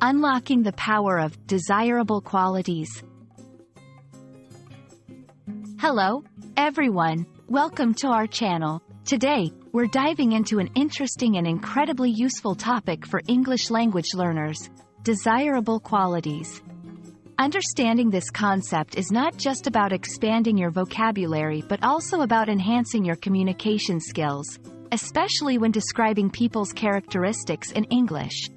Unlocking the power of desirable qualities. Hello, everyone. Welcome to our channel. Today, we're diving into an interesting and incredibly useful topic for English language learners: desirable qualities. Understanding this concept is not just about expanding your vocabulary but also about enhancing your communication skills, especially when describing people's characteristics in English.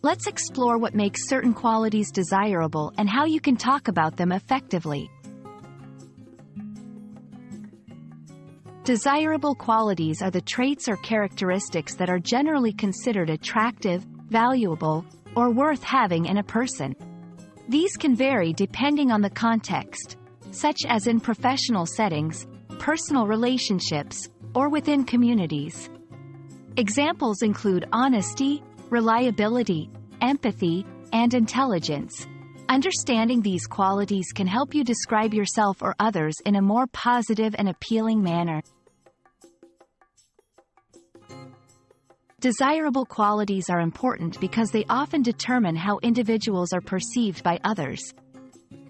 Let's explore what makes certain qualities desirable and how you can talk about them effectively. Desirable qualities are the traits or characteristics that are generally considered attractive, valuable, or worth having in a person. These can vary depending on the context, such as in professional settings, personal relationships, or within communities. Examples include honesty, reliability, empathy, and intelligence. Understanding these qualities can help you describe yourself or others in a more positive and appealing manner. Desirable qualities are important because they often determine how individuals are perceived by others.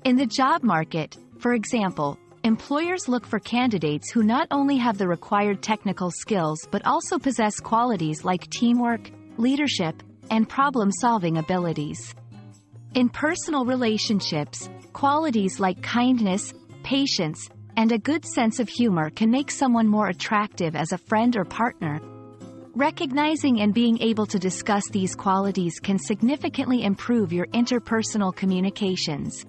In the job market, for example, employers look for candidates who not only have the required technical skills but also possess qualities like teamwork, leadership, and problem-solving abilities. In personal relationships, qualities like kindness, patience, and a good sense of humor can make someone more attractive as a friend or partner. Recognizing and being able to discuss these qualities can significantly improve your interpersonal communications.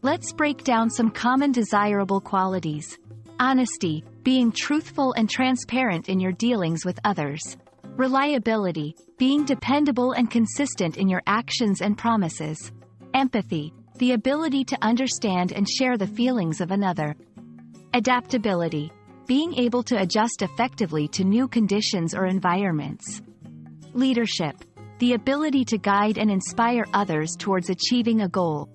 Let's break down some common desirable qualities. Honesty, being truthful and transparent in your dealings with others. Reliability, being dependable and consistent in your actions and promises. Empathy, the ability to understand and share the feelings of another. Adaptability, being able to adjust effectively to new conditions or environments. Leadership, the ability to guide and inspire others towards achieving a goal.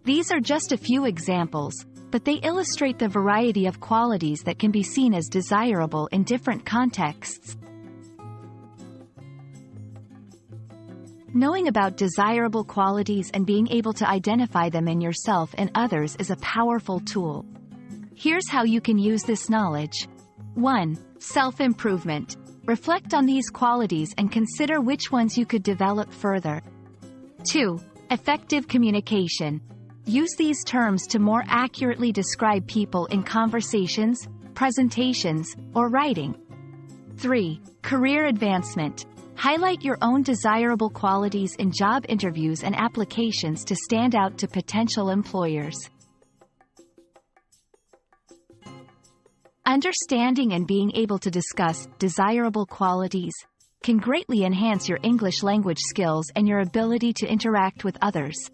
These are just a few examples, but they illustrate the variety of qualities that can be seen as desirable in different contexts. Knowing about desirable qualities and being able to identify them in yourself and others is a powerful tool. Here's how you can use this knowledge. 1. Self-improvement. Reflect on these qualities and consider which ones you could develop further. 2. Effective communication. Use these terms to more accurately describe people in conversations, presentations, or writing. 3. Career advancement. Highlight your own desirable qualities in job interviews and applications to stand out to potential employers. Understanding and being able to discuss desirable qualities can greatly enhance your English language skills and your ability to interact with others.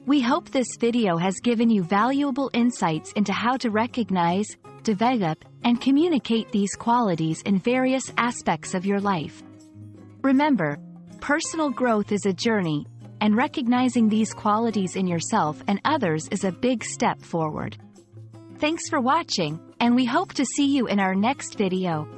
We hope this video has given you valuable insights into how to recognize, develop, and communicate these qualities in various aspects of your life. Remember, personal growth is a journey, and recognizing these qualities in yourself and others is a big step forward. Thanks for watching, and we hope to see you in our next video.